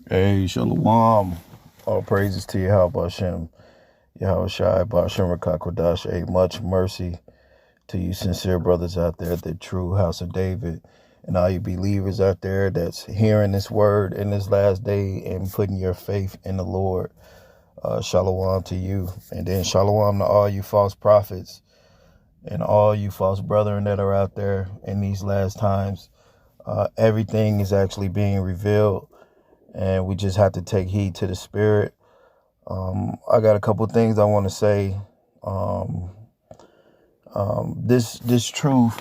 Hey, Shalom. All praises to Yahawashi, Yahawashi, Ba'ashem Rakakwadash. Hey, much mercy to you sincere brothers out there at the true house of David, and all you believers out there that's hearing this word in this last day and putting your faith in the Lord. Shalom to you. And then shalom to all you false prophets and all you false brethren that are out there in these last times. Everything is actually being revealed, and we just have to take heed to the spirit. I got a couple things I want to say. This truth,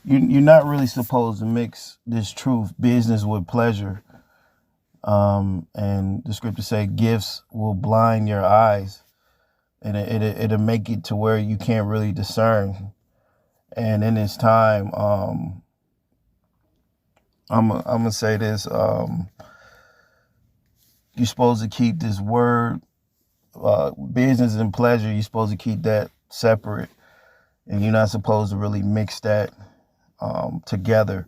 you're not really supposed to mix this truth, business, with pleasure. And the scriptures say gifts will blind your eyes, and it'll make it to where you can't really discern. And in this time, I'm gonna say this. You're supposed to keep this word, business and pleasure. You're supposed to keep that separate, and you're not supposed to really mix that together.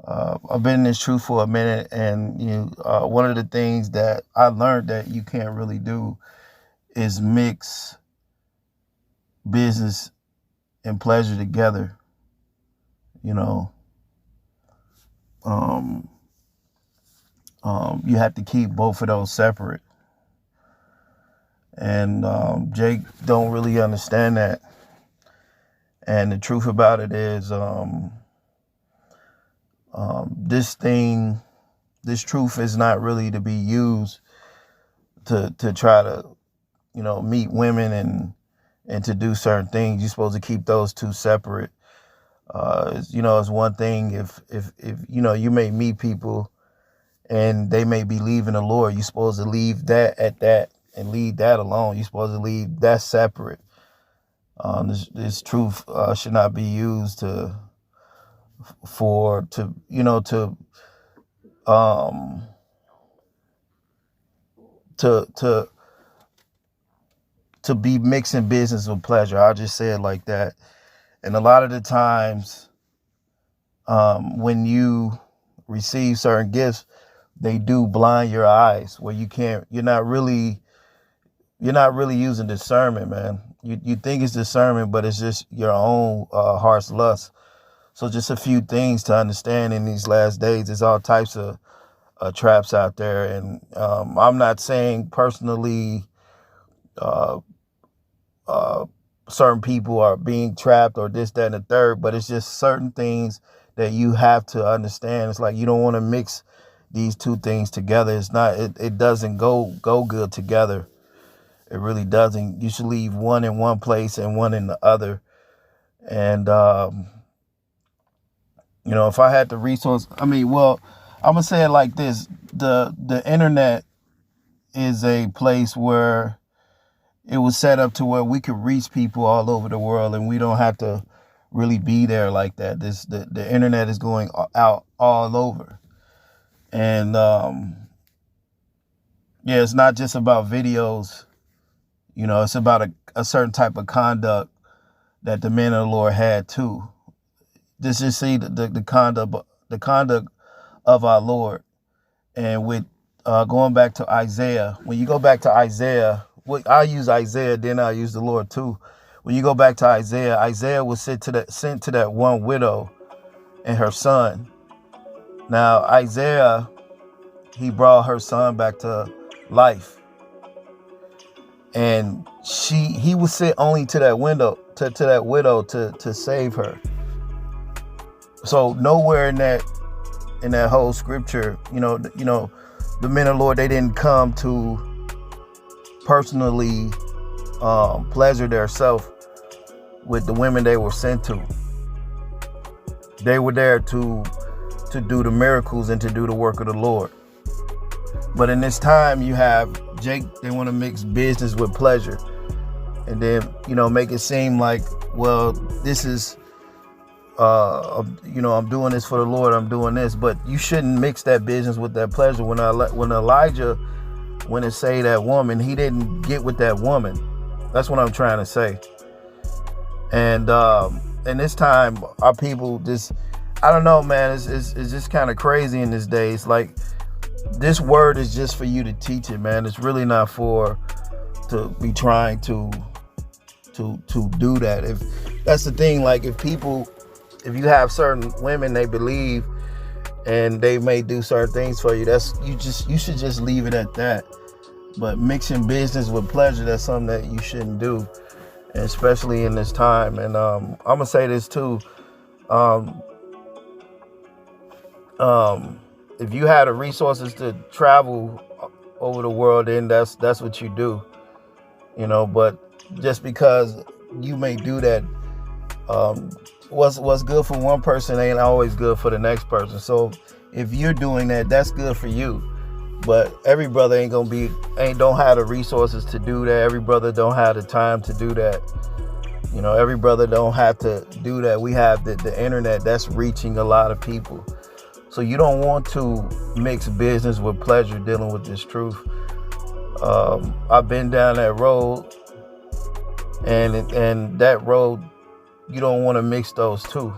I've been in this truth for a minute, and one of the things that I learned that you can't really do is mix business and pleasure together. You have to keep both of those separate, and Jake don't really understand that. And the truth about it is, this truth is not really to be used to try to, meet women and to do certain things. You're supposed to keep those two separate. It's one thing if you may meet people and they may be leaving the Lord. You're supposed to leave that at that and leave that alone. You're supposed to leave that separate. This truth should not be used to be mixing business with pleasure. I'll just say it like that. And a lot of the times, when you receive certain gifts, they do blind your eyes where you're not really using discernment, man. You think it's discernment, but it's just your own heart's lust. So just a few things to understand in these last days. There's all types of traps out there. And I'm not saying personally certain people are being trapped or this, that, and the third, but it's just certain things that you have to understand. It's like you don't want to mix these two things together. It's not. It doesn't go good together. It really doesn't. You should leave one in one place and one in the other. And if I had the resource, I'm gonna say it like this: the internet is a place where it was set up to where we could reach people all over the world, and we don't have to really be there like that. The internet is going out all over. And it's not just about videos. It's about a certain type of conduct that the men of the Lord had too. Just see the conduct of our Lord. And with going back to Isaiah, when you go back to Isaiah, I use Isaiah, then I use the Lord too. When you go back to Isaiah was sent to that one widow and her son. Now Isaiah, he brought her son back to life, and he was sent only to that widow to save her. So nowhere in that whole scripture, the men of the Lord, they didn't come to personally pleasure themselves with the women they were sent to. They were there to do the miracles and to do the work of the Lord. But in this time, you have Jake, they want to mix business with pleasure, and then make it seem like, well, this is I'm doing this for the Lord, I'm doing this. But you shouldn't mix that business with that pleasure. When Elijah went and saved that woman, he didn't get with that woman. That's what I'm trying to say. And in this time, our people just, I don't know, man, it's just kind of crazy in this day. It's like this word is just for you to teach it, man. It's really not for to be trying to do that. If that's the thing, like if you have certain women they believe and they may do certain things for you, you should just leave it at that. But mixing business with pleasure, that's something that you shouldn't do, especially in this time. And I'm gonna say this too. Um, if you had the resources to travel over the world, then that's what you do, But just because you may do that, what's good for one person ain't always good for the next person. So if you're doing that, that's good for you. But every brother don't have the resources to do that. Every brother don't have the time to do that. Every brother don't have to do that. We have the internet that's reaching a lot of people. So you don't want to mix business with pleasure dealing with this truth. I've been down that road, and that road, you don't want to mix those two.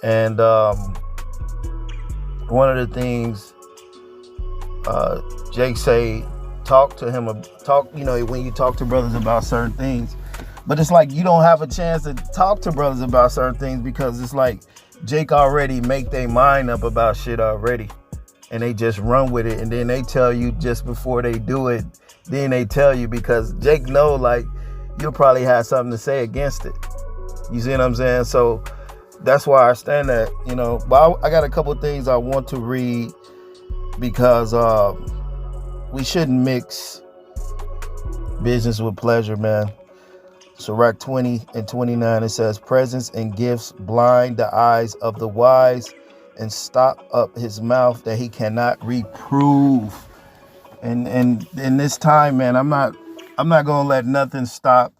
And one of the things Jake say, when you talk to brothers about certain things. But it's like you don't have a chance to talk to brothers about certain things because it's like Jake already make their mind up about shit already. And they just run with it. And then they tell you just before they do it, then they tell you because Jake know like you'll probably have something to say against it. You see what I'm saying? So that's why I stand that, But I got a couple of things I want to read because we shouldn't mix business with pleasure, man. Sirach 20 and 29, it says, presents and gifts blind the eyes of the wise and stop up his mouth that he cannot reprove. And in this time, man, I'm not gonna let nothing stop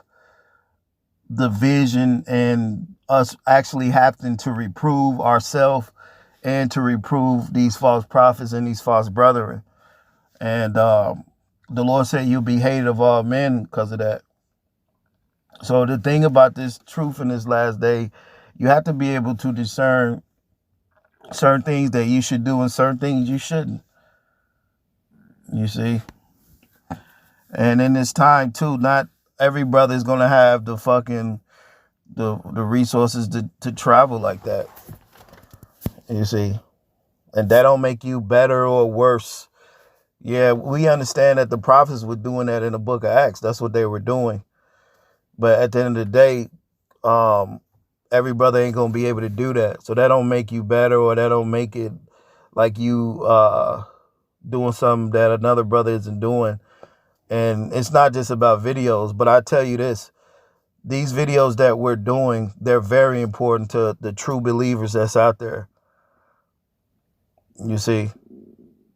the vision and us actually having to reprove ourselves and to reprove these false prophets and these false brethren. And the Lord said you'll be hated of all men because of that. So the thing about this truth in this last day, you have to be able to discern certain things that you should do and certain things you shouldn't. You see? And in this time too, not every brother is going to have the resources to travel like that. You see? And that don't make you better or worse. Yeah, we understand that the prophets were doing that in the book of Acts. That's what they were doing. But at the end of the day, every brother ain't going to be able to do that. So that don't make you better or that don't make it like you doing something that another brother isn't doing. And it's not just about videos, but I tell you this, these videos that we're doing, they're very important to the true believers that's out there. You see,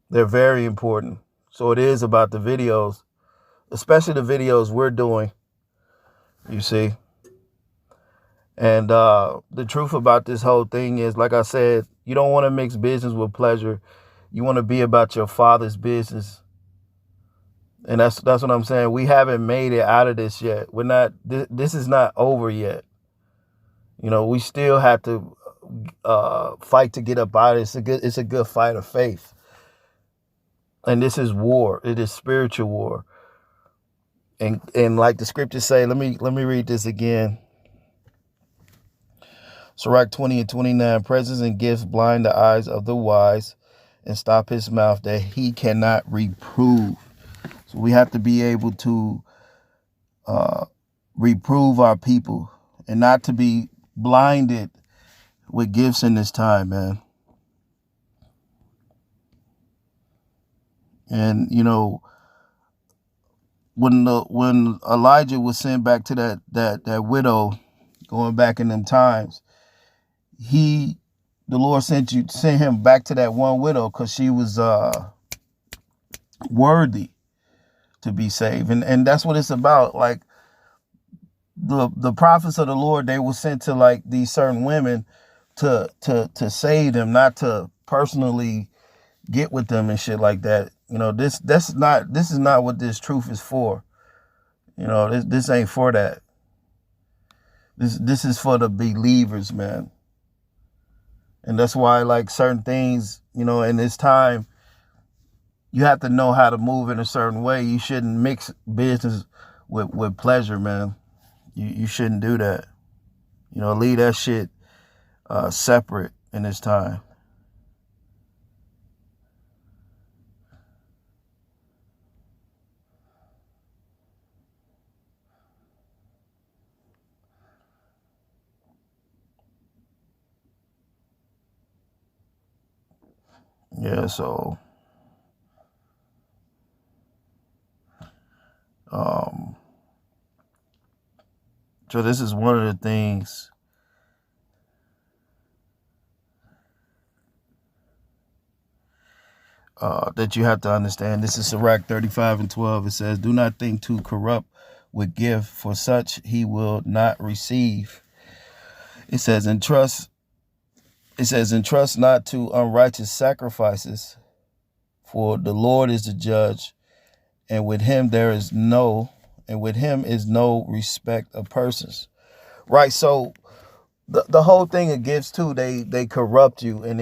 they're very important. So it is about the videos, especially the videos we're doing, you see. And the truth about this whole thing is, like I said, you don't want to mix business with pleasure. You want to be about your Father's business. And that's what I'm saying. We haven't made it out of this yet. We're not. This is not over yet. We still have to fight to get up out of it. It's a good fight of faith. And this is war. It is spiritual war. And like the scriptures say, let me read this again. Sirach 20 and 29, presents and gifts blind the eyes of the wise and stop his mouth that he cannot reprove. So we have to be able to reprove our people and not to be blinded with gifts in this time, man. And, when Elijah was sent back to that widow, going back in them times, the Lord sent him back to that one widow because she was worthy to be saved. And that's what it's about. Like the prophets of the Lord, they were sent to like these certain women to save them, not to personally get with them and shit like that. This is not what this truth is for. This ain't for that. This is for the believers, man. And that's why, like, certain things, in this time, you have to know how to move in a certain way. You shouldn't mix business with pleasure, man. You shouldn't do that. Leave that shit separate in this time. Yeah, so um so this is one of the things that you have to understand. This is Sirach 35:12. It says, "Do not think to corrupt with gift, for such he will not receive." It says, "Entrust not to unrighteous sacrifices, for the Lord is the judge, and with him is no respect of persons." Right. So the whole thing of gifts too, they corrupt you, and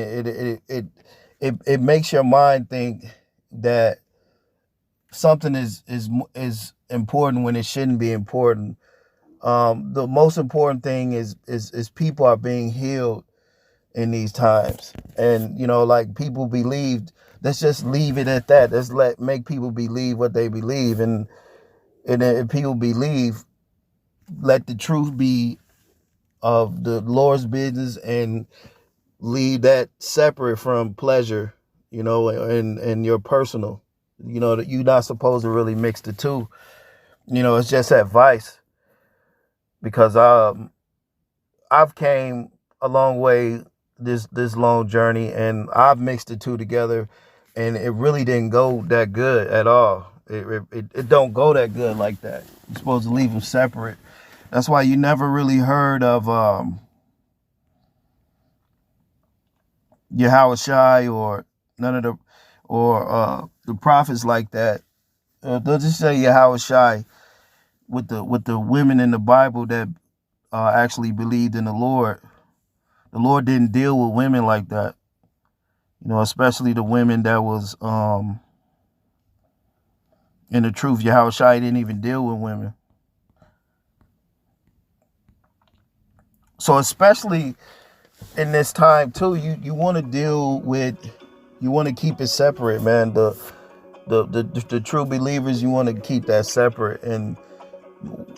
it makes your mind think that something is important when it shouldn't be important. The most important thing is people are being healed in these times, and like people believed. Let's just leave it at that. Let's make people believe what they believe, and if people believe, let the truth be of the Lord's business, and leave that separate from pleasure, and your personal. That you're not supposed to really mix the two. It's just advice, because I've came a long way this long journey, and I've mixed the two together, and it really didn't go that good at all. It don't go that good like that. You're supposed to leave them separate. That's why you never really heard of Yahawashi or none of the prophets like that. They'll just say Yahawashi with the women in the Bible that actually believed in the Lord. The Lord didn't deal with women like that. Especially the women that was in the truth. Yahawashi didn't even deal with women. So especially in this time too, you want to you want to keep it separate, man. The true believers, you want to keep that separate. And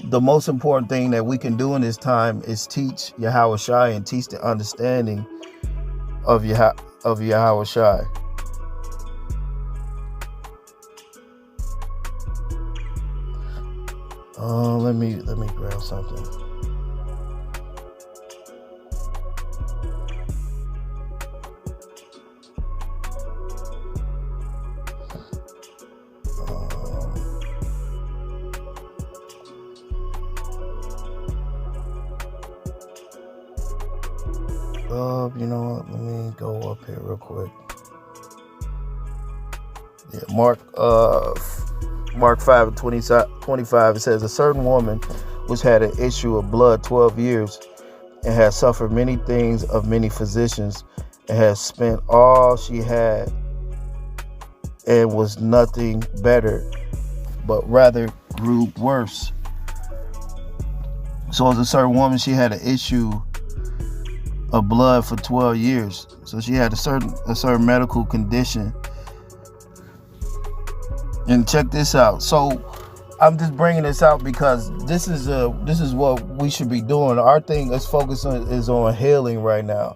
the most important thing that we can do in this time is teach Yahawashi and teach the understanding of Yahawashi. Let me grab something. You know what? Let me go up here real quick. Yeah, Mark 5:25. It says, "A certain woman which had an issue of blood 12 years, and had suffered many things of many physicians, and had spent all she had, and was nothing better, but rather grew worse." So as a certain woman, she had an issue of blood for 12 years. So she had a certain medical condition. And check this out. So I'm just bringing this out because this is what we should be doing. Our thing, let's focus on, is on healing right now.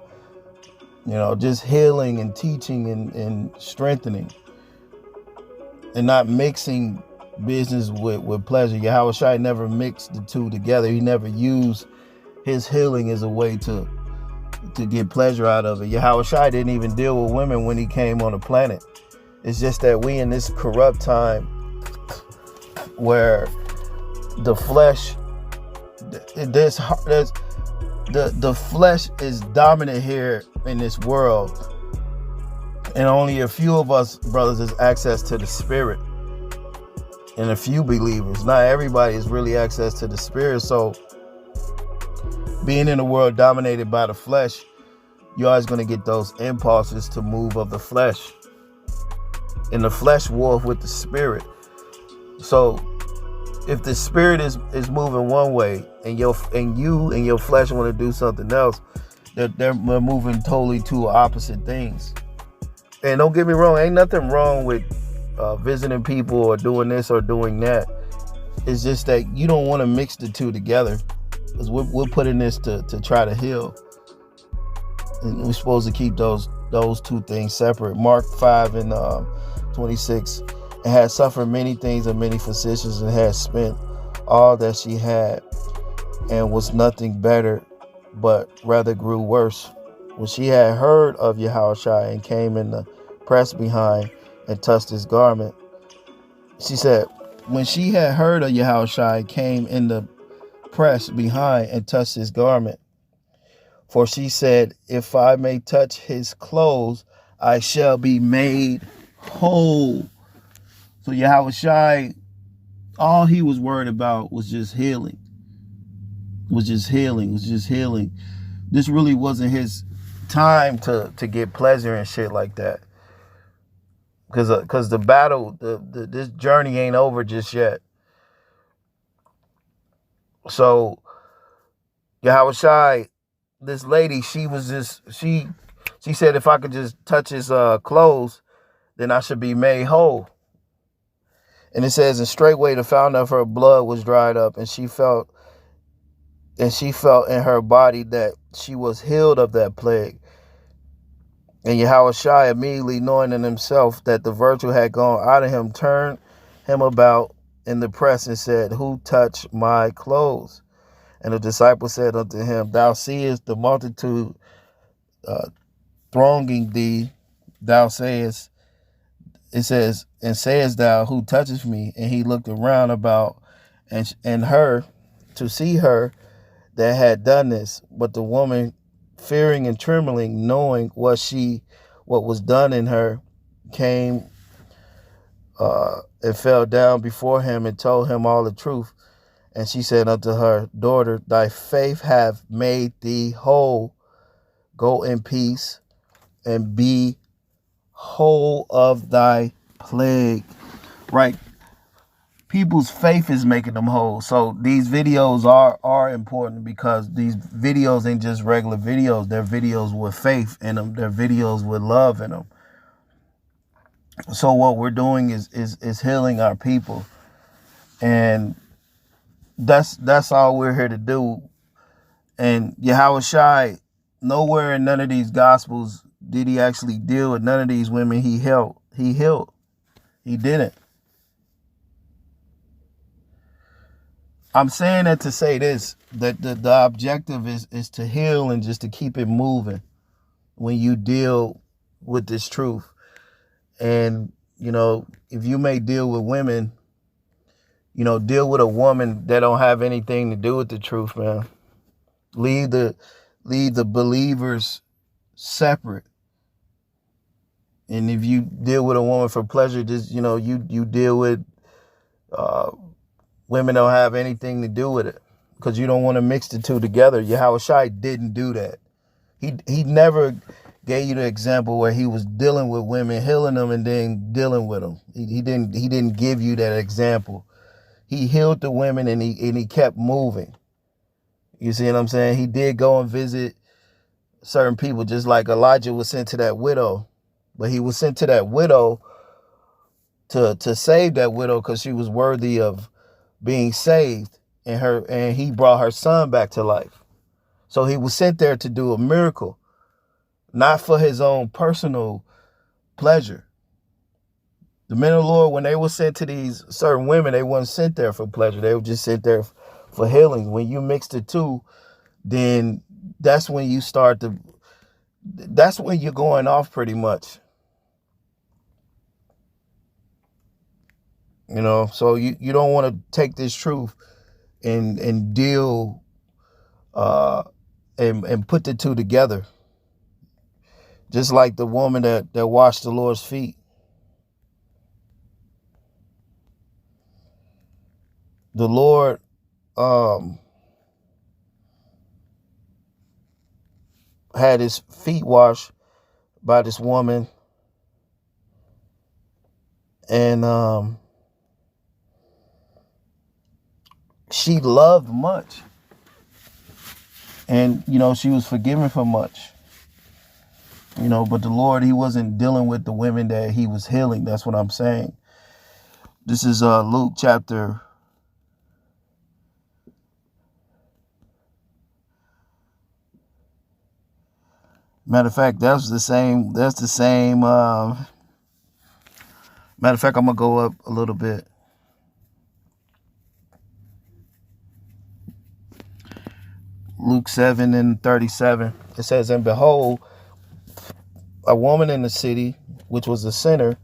Just healing and teaching and strengthening, and not mixing business with pleasure. Yahawashi never mixed the two together. He never used his healing as a way to get pleasure out of it. Yahawashi didn't even deal with women when he came on the planet. It's just that we in this corrupt time where the flesh, the flesh is dominant here in this world, and only a few of us brothers has access to the spirit, and a few believers. Not everybody is really access to the spirit. So being in a world dominated by the flesh, you're always going to get those impulses to move of the flesh. And the flesh war with the spirit. So if the spirit is moving one way and you and your flesh want to do something else, they're moving totally two opposite things. And don't get me wrong, ain't nothing wrong with visiting people or doing this or doing that. It's just that you don't want to mix the two together, because we're putting this to try to heal, and we're supposed to keep those two things separate. Mark 5 and 26, and had suffered many things of many physicians, and had spent all that she had, and was nothing better, but rather grew worse. When she had heard of Yahawashi and came in the press behind and touched his garment, she said, when she had heard of Yahawashi, came in the press behind and touched his garment. For she said, if I may touch his clothes, I shall be made whole. So Yahawashi, all he was worried about was just healing. Was just healing. This really wasn't his time to get pleasure and shit like that. Because the battle, this journey ain't over just yet. So Yahawashi, this lady, she said if I could just touch his clothes, then I should be made whole. And it says, and straightway the fountain of her blood was dried up, and she felt in her body that she was healed of that plague. And Yahawashi, immediately knowing in himself that the virtue had gone out of him, turned him about in the press and said, who touched my clothes? And the disciple said unto him, thou seest the multitude thronging thee. Thou sayest, it says, and sayest thou, who touches me? And he looked around about and her to see her that had done this. But the woman, fearing and trembling, knowing what was done in her, came and fell down before him and told him all the truth. And she said unto her, daughter, thy faith hath made thee whole. Go in peace and be whole of thy plague. Right? People's faith is making them whole. So these videos are important, because these videos ain't just regular videos. They're videos with faith in them. They're videos with love in them. So what we're doing is healing our people. And that's all we're here to do. And Yahawashi, nowhere in none of these gospels did he actually deal with none of these women he healed. He didn't. I'm saying that to say this, that the objective is to heal and just to keep it moving when you deal with this truth. And, if you may deal with women, deal with a woman that don't have anything to do with the truth, man. Leave the believers separate. And if you deal with a woman for pleasure, just, you deal with women don't have anything to do with it, because you don't want to mix the two together. Yahawashi didn't do that. He never gave you the example where he was dealing with women, healing them, and then dealing with them. He didn't give you that example. He healed the women and he kept moving. You see what I'm saying? He did go and visit certain people, just like Elijah was sent to that widow. But he was sent to that widow to save that widow, because she was worthy of being saved, and he brought her son back to life. So he was sent there to do a miracle, not for his own personal pleasure. The men of the Lord, when they were sent to these certain women, they weren't sent there for pleasure. They were just sent there for healing. When you mix the two, then that's when you're going off pretty much. So you don't want to take this truth and deal and put the two together. Just like the woman that washed the Lord's feet. The Lord had his feet washed by this woman, and she loved much, and she was forgiven for much. But the Lord, he wasn't dealing with the women that he was healing. That's what I'm saying. This is Luke chapter. Matter of fact, that's the same. Matter of fact, I'm going to go up a little bit. Luke 7:37. It says, "And behold, a woman in the city, which was a sinner,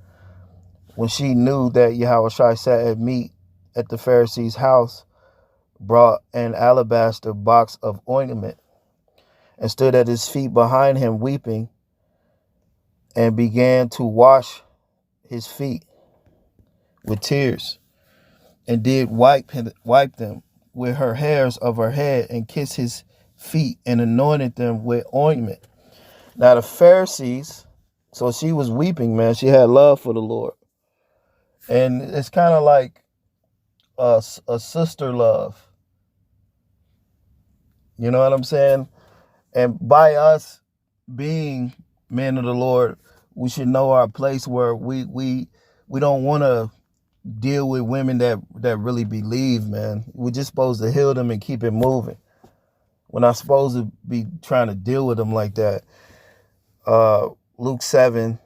when she knew that Yahawashi sat at meat at the Pharisee's house, brought an alabaster box of ointment, and stood at his feet behind him weeping, and began to wash his feet with tears, and did wipe them with her hairs of her head, and kissed his feet, and anointed them with ointment." Now the Pharisees, so she was weeping, man. She had love for the Lord. And it's kind of like a sister love. You know what I'm saying? And by us being men of the Lord, we should know our place where we don't want to deal with women that really believe, man. We're just supposed to heal them and keep it moving. We're not supposed to be trying to deal with them like that. Luke 7,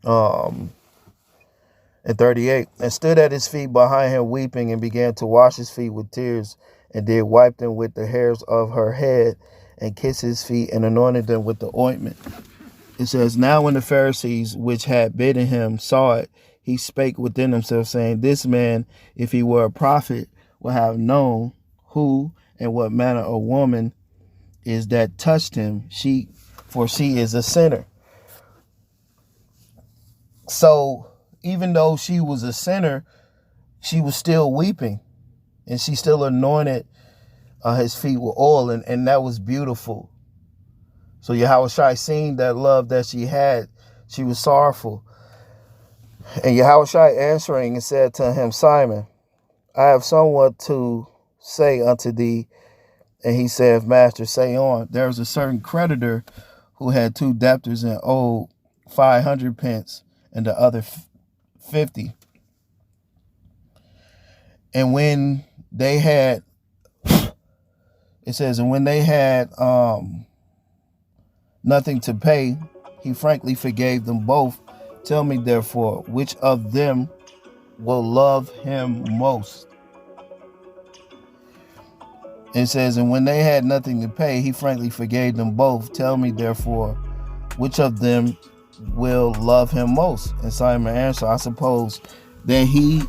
and 38. "And stood at his feet behind him weeping, and began to wash his feet with tears, and did wipe them with the hairs of her head, and kissed his feet, and anointed them with the ointment." It says, "Now when the Pharisees which had bidden him saw it, he spake within himself, saying, This man, if he were a prophet, would have known who and what manner of woman is that touched him, for she is a sinner." So even though she was a sinner, she was still weeping, and she still anointed his feet with oil, and that was beautiful. So Yahawashi, seeing that love that she had, she was sorrowful. "And Yahawashi answering and said to him, Simon, I have somewhat to say unto thee. And he said, Master, say on. There was a certain creditor who had 2 debtors and owed 500 pence, and the other 50. And when they had, it says, and when they had nothing to pay, he frankly forgave them both. Tell me, therefore, which of them will love him most? It says, and when they had nothing to pay, he frankly forgave them both. Tell me, therefore, which of them will love him most? And Simon answered, I suppose that he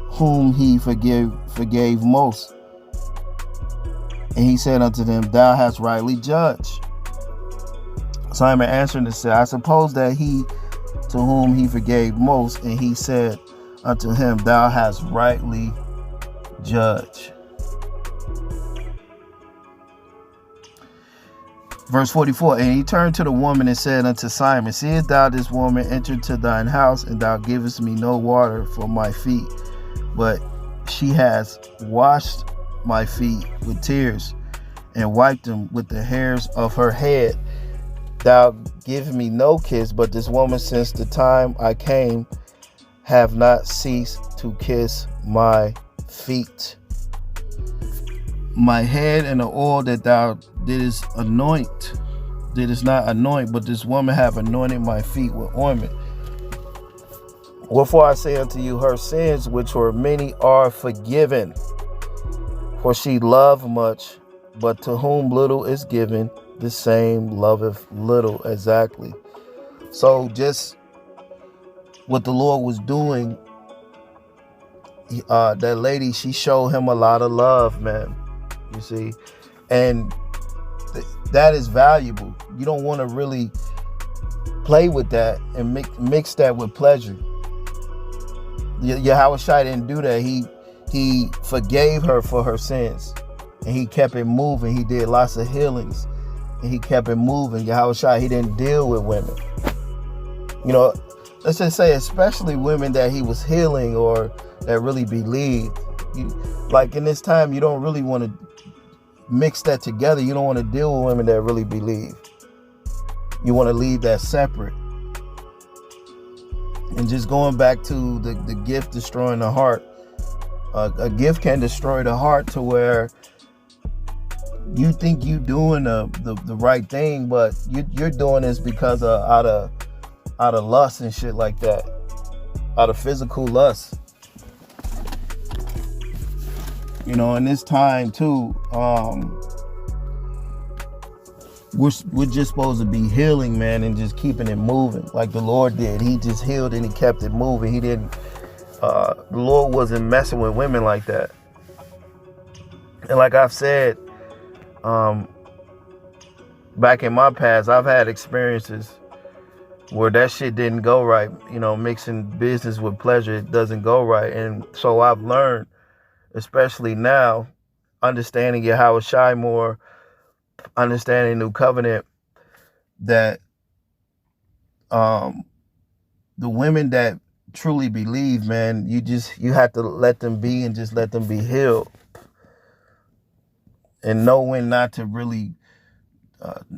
whom he forgave most. And he said unto them, Thou hast rightly judged. Simon answered and said, I suppose that he to whom he forgave most. And he said unto him, Thou hast rightly judged. Verse 44, and he turned to the woman and said unto Simon, Seest thou this woman enter to thine house, and thou givest me no water for my feet, but she has washed my feet with tears, and wiped them with the hairs of her head. Thou give me no kiss, but this woman since the time I came have not ceased to kiss my feet. My head and the oil that thou didst not anoint, but this woman have anointed my feet with ointment. Wherefore I say unto you, her sins, which were many, are forgiven. For she loved much, but to whom little is given, the same loveth little. Exactly. So just what the Lord was doing, that lady, she showed him a lot of love, man. You see, and that is valuable. You don't want to really play with that and mix that with pleasure. Yahawashi didn't do that. He forgave her for her sins, and he kept it moving. He did lots of healings, and he kept it moving. Yahawashi, he didn't deal with women. You know, let's just say, especially women that he was healing or that really believed. Like in this time, you don't really want to mix that together. You don't want to deal with women that really believe. You want to leave that separate. And just going back to the gift destroying the heart. A gift can destroy the heart to where you think you doing the right thing, but you're doing this because out of lust and shit like that, out of physical lust. You know, in this time too, we're just supposed to be healing, man, and just keeping it moving like the Lord did. He just healed and he kept it moving. He didn't. The Lord wasn't messing with women like that. And like I've said, back in my past, I've had experiences where that shit didn't go right. You know, mixing business with pleasure, it doesn't go right. And so I've learned, especially now, understanding Yahawashi more, understanding New Covenant, that the women that truly believe, man, you have to let them be and just let them be healed. And know when not to really,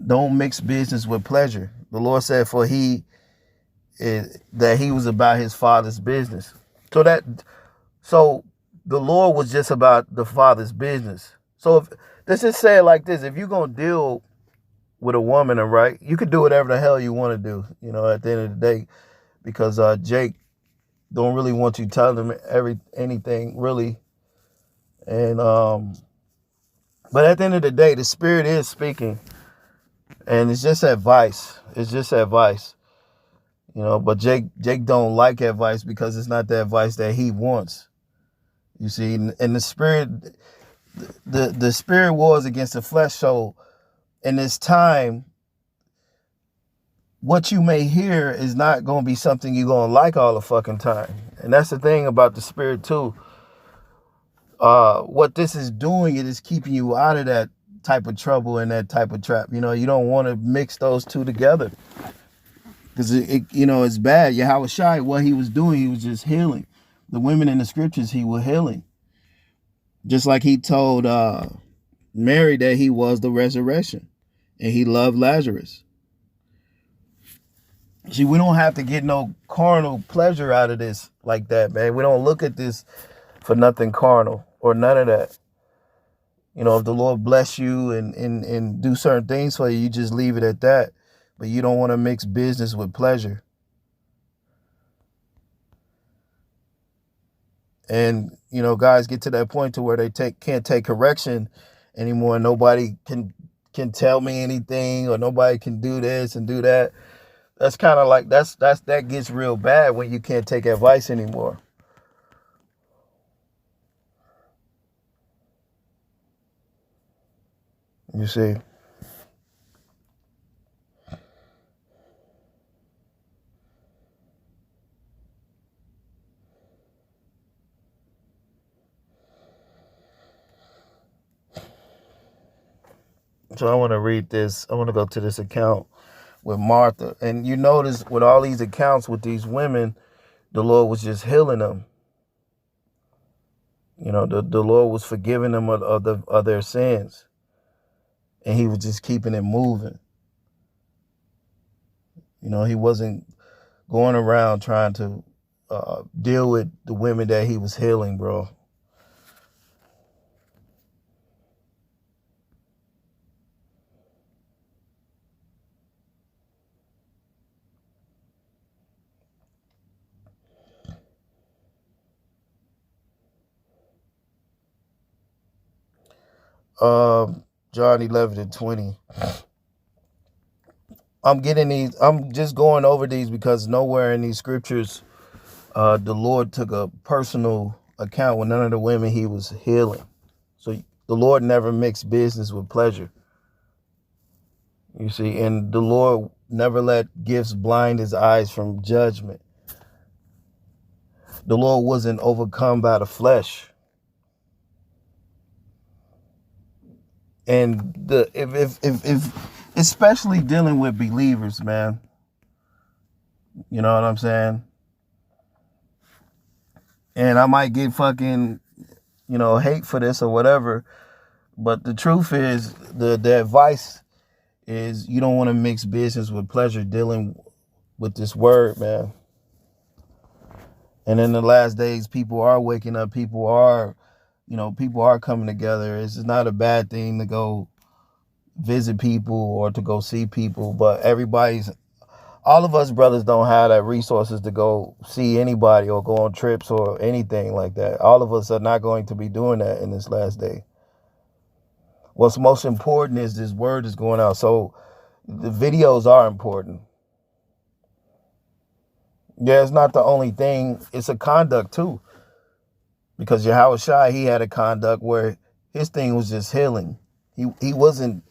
don't mix business with pleasure. The Lord said that he was about his Father's business. So the Lord was just about the Father's business. So let's just say it like this: if you're gonna deal with a woman, right, you could do whatever the hell you want to do, you know, at the end of the day, because Jake don't really want you telling him anything really. And but at the end of the day, the Spirit is speaking, and it's just advice. It's just advice, you know. But Jake don't like advice because it's not the advice that he wants. You see, and the Spirit, the Spirit wars against the flesh. So in this time, what you may hear is not going to be something you're going to like all the fucking time. And that's the thing about the Spirit too. What this is doing, it is keeping you out of that type of trouble and that type of trap. You know, you don't want to mix those two together, because it's bad. Yahawashi, what he was doing, he was just healing. The women in the scriptures, he was healing. Just like he told Mary that he was the resurrection, and he loved Lazarus. See, we don't have to get no carnal pleasure out of this like that, man. We don't look at this for nothing carnal or none of that. You know, if the Lord bless you and do certain things for you, you just leave it at that. But you don't want to mix business with pleasure. And, you know, guys get to that point to where they can't take correction anymore. Nobody can tell me anything, or nobody can do this and do that. That's kind of like, that gets real bad when you can't take advice anymore. You see? So I want to read this. I want to go to this account with Martha. And you notice with all these accounts with these women, the Lord was just healing them. You know, the Lord was forgiving them of their sins. And he was just keeping it moving. You know, he wasn't going around trying to deal with the women that he was healing, bro. John 11:20. I'm just going over these because nowhere in these scriptures the Lord took a personal account with none of the women he was healing. So the Lord never mixed business with pleasure. You see, and the Lord never let gifts blind his eyes from judgment. The Lord wasn't overcome by the flesh. And if especially dealing with believers, man. You know what I'm saying? And I might get fucking, hate for this or whatever. But the truth is, the advice is you don't want to mix business with pleasure dealing with this word, man. And in the last days, people are waking up. People are coming together. It's not a bad thing to go visit people or to go see people. But all of us brothers don't have that resources to go see anybody or go on trips or anything like that. All of us are not going to be doing that in this last day. What's most important is this word is going out. So the videos are important. Yeah, it's not the only thing. It's a conduct too. Because Yahawashi, he had a conduct where his thing was just healing. He wasn't,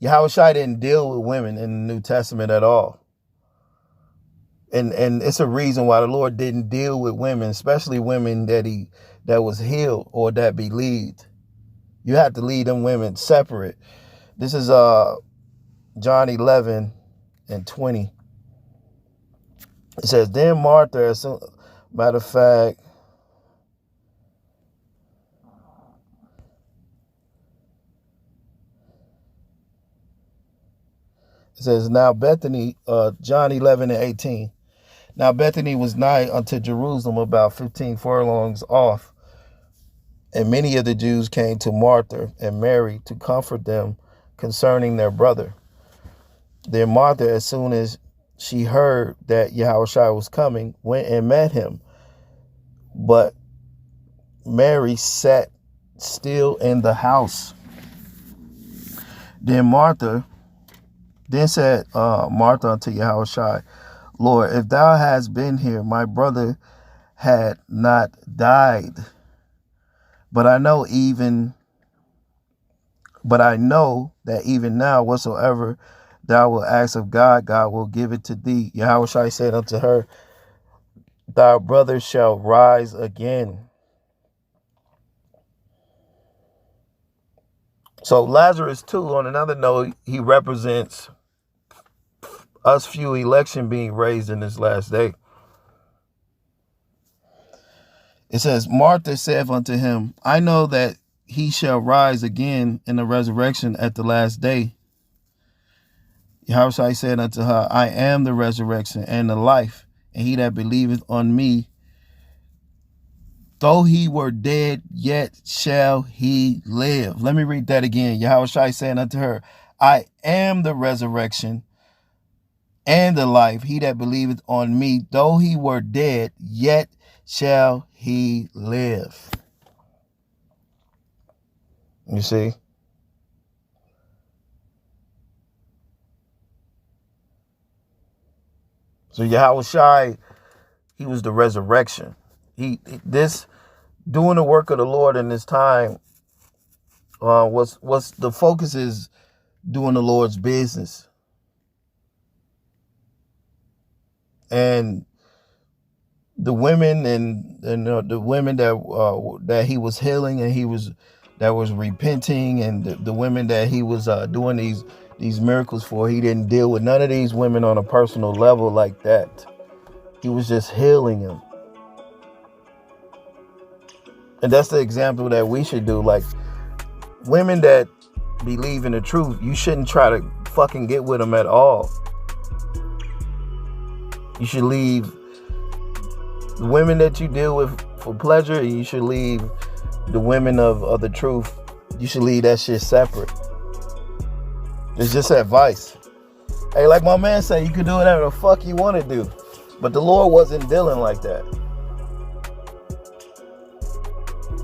Yahawashi didn't deal with women in the New Testament at all. And it's a reason why the Lord didn't deal with women, especially women that was healed or that believed. You have to leave them women separate. This is John 11:20. It says, then Martha, matter of fact, it says, now Bethany, John 11:18. Now Bethany was nigh unto Jerusalem, about 15 furlongs off. And many of the Jews came to Martha and Mary to comfort them concerning their brother. Then Martha, as soon as she heard that Yahawashi was coming, went and met him. But Mary sat still in the house. Then said Martha unto Yahawashi, Lord, if thou hadst been here, my brother had not died. But I know that even now, whatsoever thou wilt ask of God, God will give it to thee. Yahawashi said unto her, thy brother shall rise again. So Lazarus too, on another note, he represents us few election being raised in this last day. It says, Martha saith unto him, I know that he shall rise again in the resurrection at the last day. Yahawashi said unto her, I am the resurrection and the life, and he that believeth on me, though he were dead, yet shall he live. Let me read that again. Yahawashi said unto her, I am the resurrection and the life. He that believeth on me, though he were dead, yet shall he live. You see? So Yahawashi, he was the resurrection. This doing the work of the Lord in this time was the focus is doing the Lord's business. And the women and the women that he was healing and that was repenting, and the women that he was doing these miracles for, he didn't deal with none of these women on a personal level like that. He was just healing them. And that's the example that we should do. Like, women that believe in the truth, you shouldn't try to fucking get with them at all. You should leave the women that you deal with for pleasure, and you should leave the women of the truth. You should leave that shit separate. It's just advice. Hey, like my man said, you can do whatever the fuck you want to do. But the Lord wasn't dealing like that.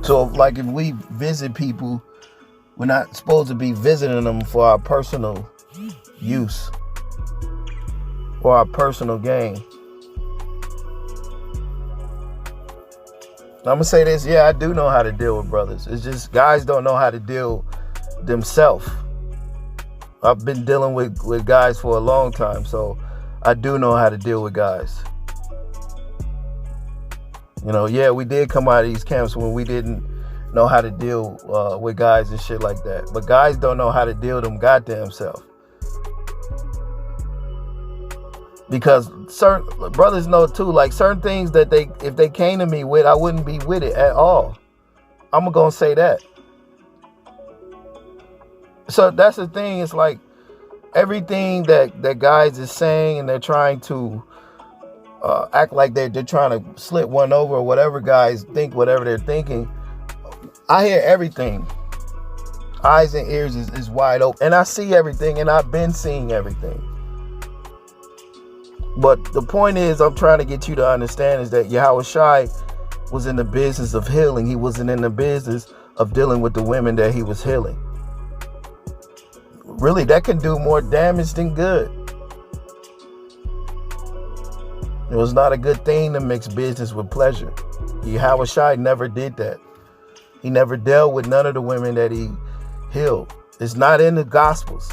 So, like, if we visit people, we're not supposed to be visiting them for our personal use or our personal gain. I'm going to say this. Yeah, I do know how to deal with brothers. It's just guys don't know how to deal themselves. I've been dealing with guys for a long time, so I do know how to deal with guys. Yeah, we did come out of these camps when we didn't know how to deal with guys and shit like that. But guys don't know how to deal with them goddamn self. Because certain brothers know too, like certain things that if they came to me with, I wouldn't be with it at all. I'm gonna say that. So that's the thing. It's like everything that guys is saying, and they're trying to act like they're trying to slip one over, or whatever guys think, whatever they're thinking. I hear everything. Eyes and ears is wide open, and I see everything, and I've been seeing everything. But the point is, I'm trying to get you to understand is that Yahawashi was in the business of healing. He wasn't in the business of dealing with the women that he was healing. Really, that can do more damage than good. It was not a good thing to mix business with pleasure. Yahawashi never did that. He never dealt with none of the women that he healed. It's not in the Gospels.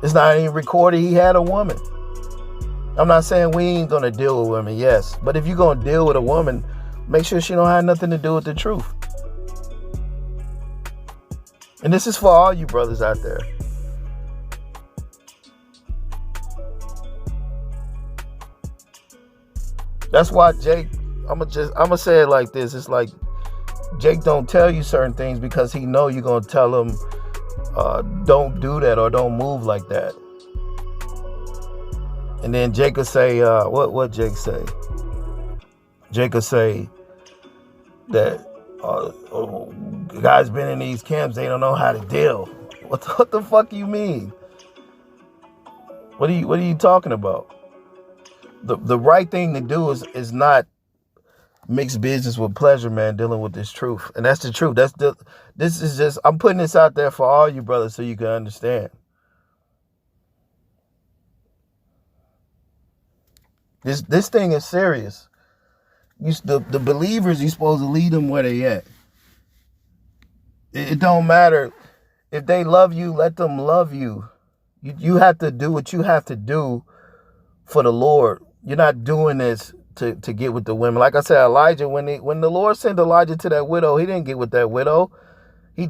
It's not even recorded he had a woman. I'm not saying we ain't gonna deal with women, yes. But if you're gonna deal with a woman, make sure she don't have nothing to do with the truth. And this is for all you brothers out there. That's why Jake, I'm gonna say it like this. It's like Jake don't tell you certain things because he know you're gonna tell him don't do that or don't move like that. And then Jake will say, what Jake say? Jake will say that guys been in these camps, they don't know how to deal. What the fuck you mean? What are you talking about? The right thing to do is not mix business with pleasure, man, dealing with this truth. And that's the truth. This is just, I'm putting this out there for all you brothers so you can understand. This thing is serious. The believers, you're supposed to lead them where they at. It don't matter. If they love you, let them love you. You have to do what you have to do for the Lord. You're not doing this to get with the women. Like I said, Elijah, when the Lord sent Elijah to that widow, he didn't get with that widow. He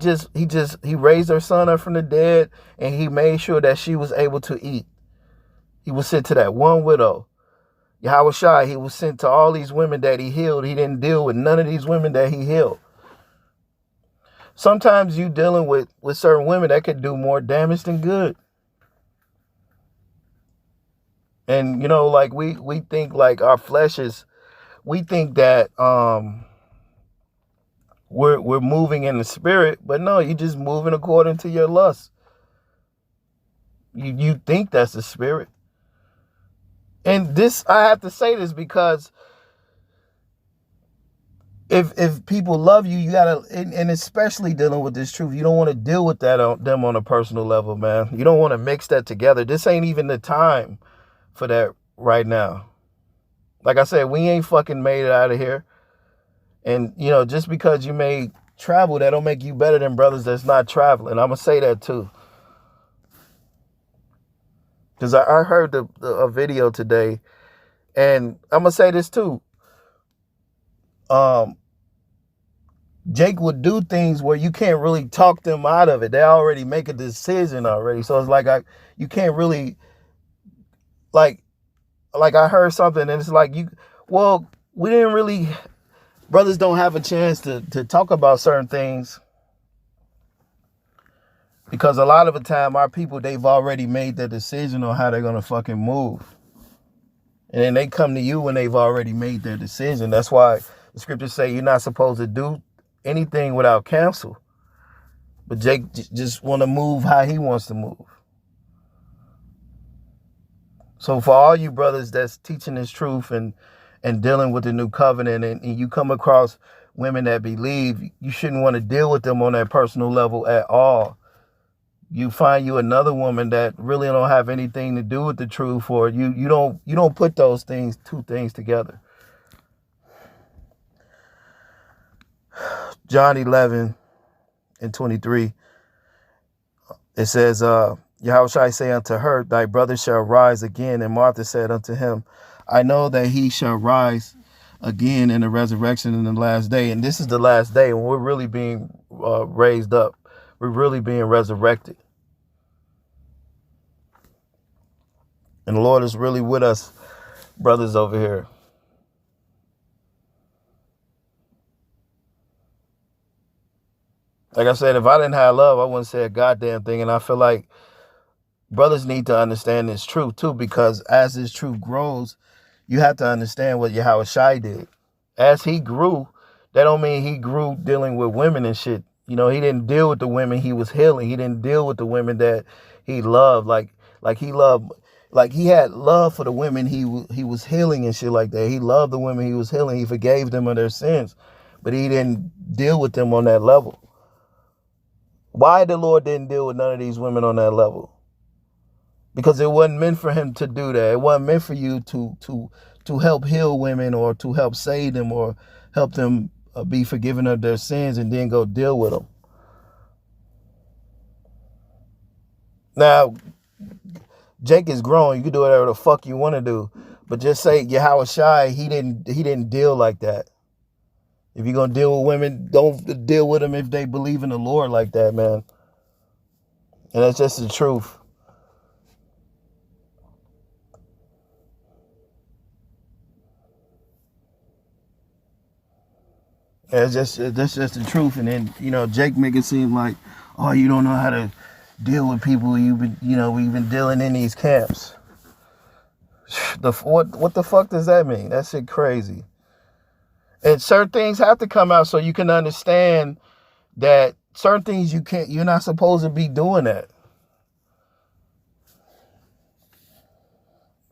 raised her son up from the dead, and he made sure that she was able to eat. He was sent to that one widow. Yahawashi, he was sent to all these women that he healed. He didn't deal with none of these women that he healed. Sometimes you dealing with certain women that could do more damage than good. And, like we think like our flesh is, we think that we're moving in the spirit, but no, you're just moving according to your lust. You think that's the spirit. And this, I have to say this because if people love you, you gotta, and especially dealing with this truth, you don't want to deal with them on a personal level, man. You don't want to mix that together. This ain't even the time for that right now. Like I said, we ain't fucking made it out of here. And, just because you may travel, that don't make you better than brothers that's not traveling. I'm going to say that too. Because I heard a video today, and I'm going to say this too. Jake would do things where you can't really talk them out of it. They already make a decision already. So it's like you can't really, like I heard something, and it's like we didn't really, brothers don't have a chance to talk about certain things. Because a lot of the time, our people, they've already made their decision on how they're going to fucking move. And then they come to you when they've already made their decision. That's why the scriptures say you're not supposed to do anything without counsel. But Jake just want to move how he wants to move. So for all you brothers that's teaching this truth and dealing with the new covenant, and you come across women that believe, you shouldn't want to deal with them on that personal level at all. You find you another woman that really don't have anything to do with the truth, or you don't put those two things together. John 11:23, it says, Yahawashi say unto her, thy brother shall rise again. And Martha said unto him, I know that he shall rise again in the resurrection in the last day. And this is the last day when we're really being raised up. We're really being resurrected. And the Lord is really with us, brothers over here. Like I said, if I didn't have love, I wouldn't say a goddamn thing. And I feel like brothers need to understand this truth too, because as this truth grows, you have to understand what Yahawashi did. As he grew, that don't mean he grew dealing with women and shit. You know, he didn't deal with the women he was healing. He didn't deal with the women that he loved. Like he had love for the women he was healing and shit like that. He loved the women he was healing. He forgave them of their sins, but he didn't deal with them on that level. Why the Lord didn't deal with none of these women on that level? Because it wasn't meant for him to do that. It wasn't meant for you to help heal women or to help save them or help them be forgiven of their sins and then go deal with them. Now, Jake is grown. You can do whatever the fuck you want to do. But just say Yahawashi, he didn't deal like that. If you're going to deal with women, don't deal with them if they believe in the Lord like that, man. And that's just the truth. That's just the truth. And then, you know, Jake make it seem like, oh, you don't know how to deal with people we've been dealing in these camps. What the fuck does that mean? That shit crazy. And certain things have to come out so you can understand that certain things you're not supposed to be doing that.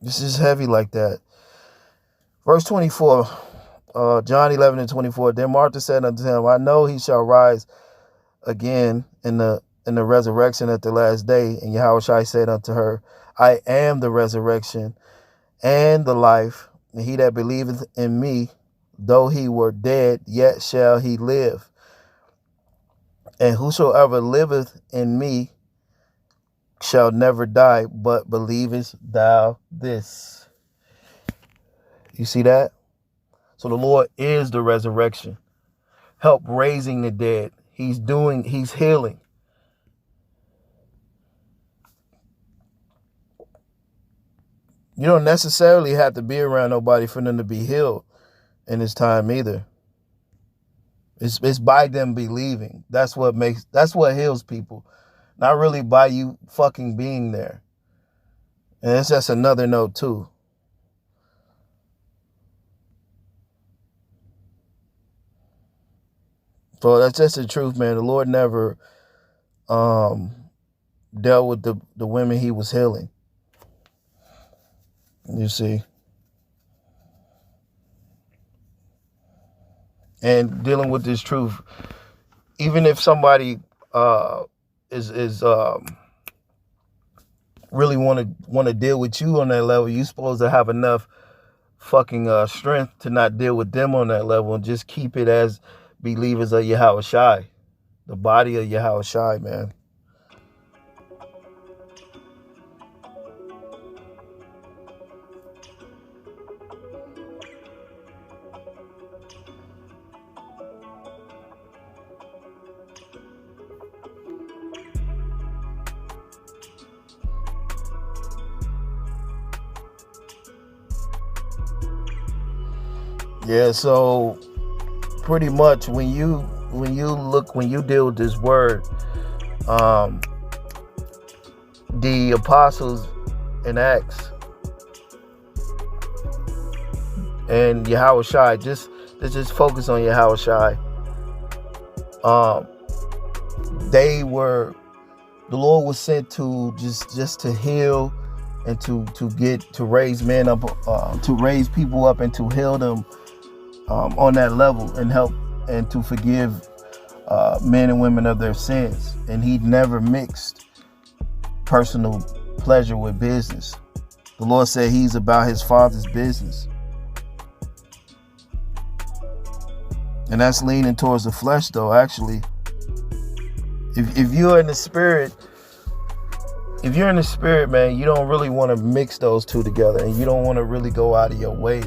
This is heavy like that. Verse 24, John 11:24. Then Martha said unto him, I know he shall rise again in the resurrection at the last day. And Yahawashi said unto her, I am the resurrection and the life. And he that believeth in me, though he were dead, yet shall he live. And whosoever liveth in me shall never die, but believest thou this? You see that? So the Lord is the resurrection. Help raising the dead. He's healing. You don't necessarily have to be around nobody for them to be healed in this time either. It's by them believing. That's what heals people. Not really by you fucking being there. And it's just another note too. So that's just the truth, man. The Lord never dealt with the women he was healing. You see? And dealing with this truth, even if somebody is really want to deal with you on that level, you're supposed to have enough fucking strength to not deal with them on that level and just keep it as believers of Yahawashi, the body of Yahawashi, man. Yeah, so pretty much when you deal with this word, the apostles in Acts and Yahawashi, just focus on Yahawashi. The Lord was sent to just to heal and to raise men up, to raise people up and to heal them on that level and help and to forgive men and women of their sins. And he never mixed personal pleasure with business. The Lord said he's about his Father's business. And that's leaning towards the flesh, though, actually. If you're in the spirit, man, you don't really want to mix those two together, and you don't want to really go out of your way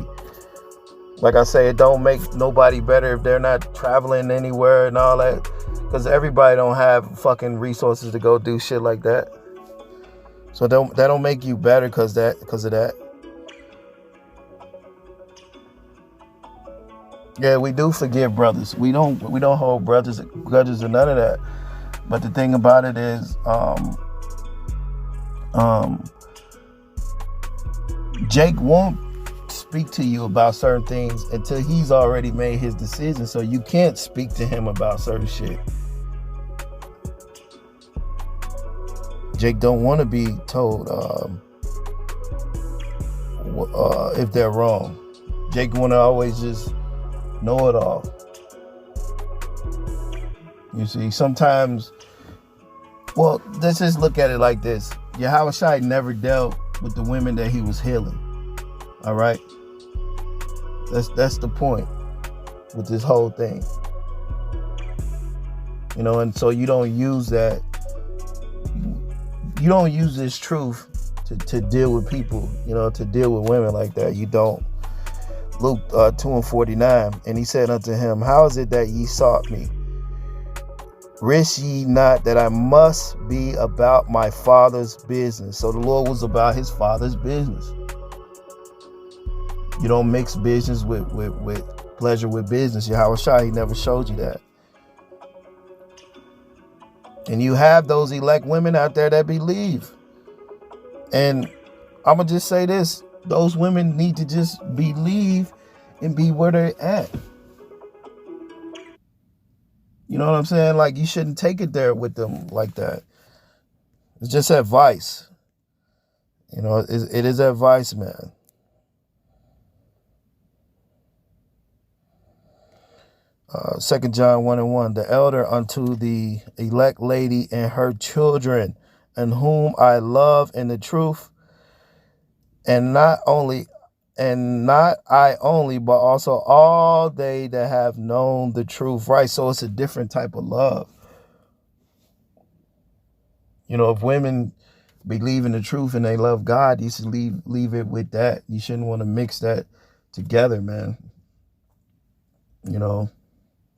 Like I say, it don't make nobody better if they're not traveling anywhere and all that. Because everybody don't have fucking resources to go do shit like that. So that don't make you better because of that. Yeah, we do forgive brothers. We don't hold grudges or none of that. But the thing about it is, Jake won't speak to you about certain things until he's already made his decision. So you can't speak to him about certain shit. Jake don't want to be told if they're wrong. Jake want to always just know it all. You see, sometimes, well, let's just look at it like this. Yahawashi never dealt with the women that he was healing. All right? That's the point with this whole thing. You know, and so you don't use that. You don't use this truth to deal with people, you know, to deal with women like that. You don't. Luke 2:49, and he said unto him, how is it that ye sought me? Wist ye not that I must be about my Father's business? So the Lord was about his Father's business. You don't mix business with pleasure with business. Yahawashi, he never showed you that. And you have those elect women out there that believe. And I'm going to just say this. Those women need to just believe and be where they're at. You know what I'm saying? Like, you shouldn't take it there with them like that. It's just advice. You know, it is advice, man. Second John 1:1, the elder unto the elect lady and her children, and whom I love in the truth, and not I only, but also all they that have known the truth. Right? So it's a different type of love. You know, if women believe in the truth and they love God, you should leave it with that. You shouldn't want to mix that together, man. You know,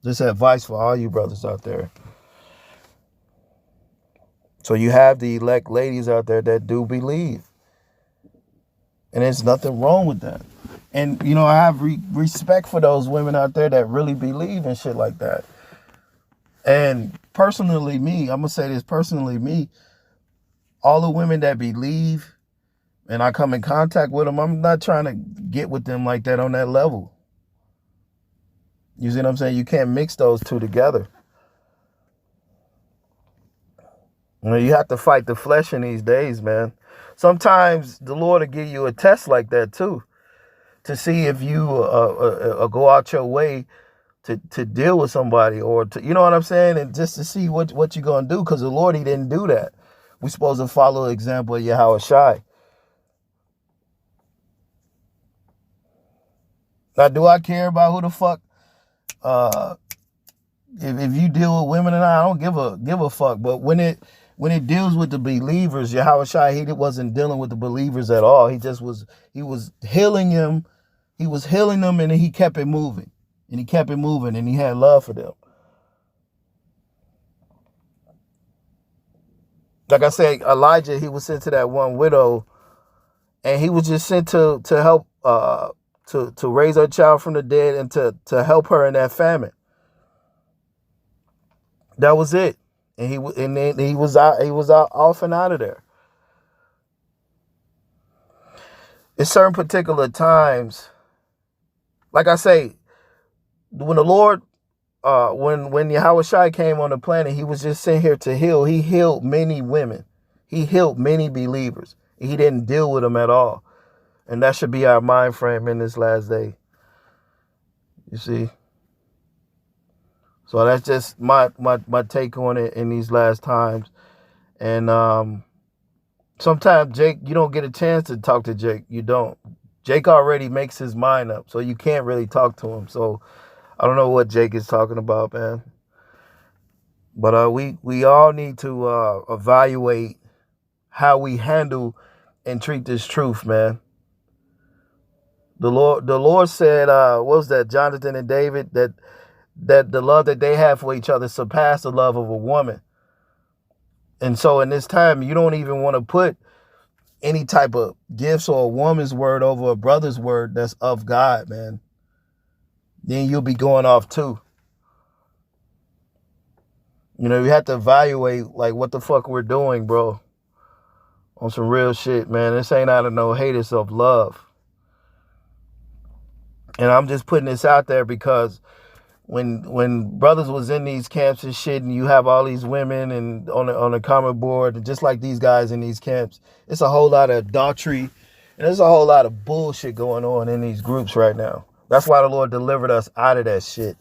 just advice for all you brothers out there. So you have the elect ladies out there that do believe. And there's nothing wrong with that. And, you know, I have respect for those women out there that really believe in shit like that. And personally, me, I'm going to say this personally, me, all the women that believe and I come in contact with them, I'm not trying to get with them like that on that level. You see what I'm saying? You can't mix those two together. You know, you have to fight the flesh in these days, man. Sometimes the Lord will give you a test like that too, to see if you go out your way to deal with somebody, or to, you know what I'm saying, and just to see what you're gonna do. Because the Lord, he didn't do that. We're supposed to follow the example of Yahawashi. Now, do I care about who the fuck? If you deal with women and I don't give a fuck. But when it deals with the believers, Yahawashi, he wasn't dealing with the believers at all. He was healing them. He was healing them, and then he kept it moving. And he kept it moving, and he had love for them. Like I said, Elijah, he was sent to that one widow, and he was just sent to help to raise her child from the dead and to help her in that famine. That was it. And he was out off and out of there. At certain particular times, like I say, when the Lord, when Yahawashi came on the planet, he was just sent here to heal. He healed many women. He healed many believers. He didn't deal with them at all. And that should be our mind frame in this last day. You see? So that's just my take on it in these last times. And sometimes Jake, you don't get a chance to talk to Jake. You don't. Jake already makes his mind up, so you can't really talk to him. So I don't know what Jake is talking about, man. But we all need to evaluate how we handle and treat this truth, man. The Lord said, what was that, Jonathan and David, that the love that they have for each other surpassed the love of a woman. And so in this time, you don't even want to put any type of gifts or a woman's word over a brother's word that's of God, man. Then you'll be going off too. You know, you have to evaluate like what the fuck we're doing, bro. On some real shit, man. This ain't out of no hate, it's of love. And I'm just putting this out there because when brothers was in these camps and shit, and you have all these women and on the comment board, and just like these guys in these camps, it's a whole lot of adultery, and there's a whole lot of bullshit going on in these groups right now. That's why the Lord delivered us out of that shit.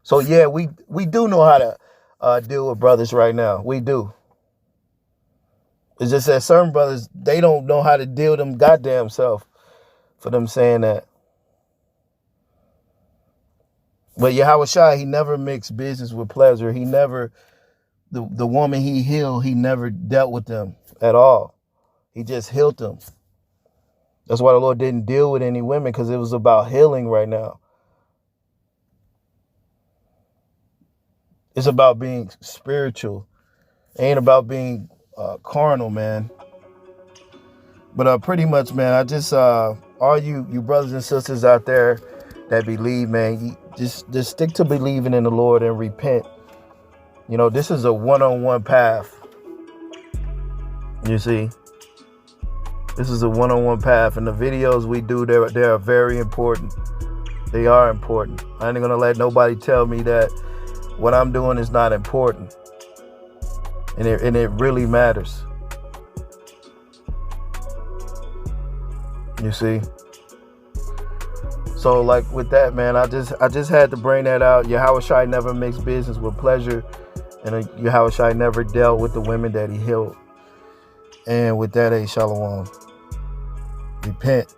So yeah, we do know how to deal with brothers right now. We do. It's just that certain brothers, they don't know how to deal with them goddamn self for them saying that. But Yahawashi, he never mixed business with pleasure. He never, the woman he healed, he never dealt with them at all. He just healed them. That's why the Lord didn't deal with any women, because it was about healing right now. It's about being spiritual. It ain't about being carnal, man. But pretty much, man, I just, all you brothers and sisters out there that believe, man, just stick to believing in the Lord and repent. You know, this is a one-on-one path. You see, this is a one-on-one path, and the videos we do, they are very important. They are important. I ain't gonna let nobody tell me that what I'm doing is not important, and it really matters. You see. So like with that, man, I just had to bring that out. Yahawashi never mixed business with pleasure, and Yahawashi never dealt with the women that he healed. And with that, shalom. Repent.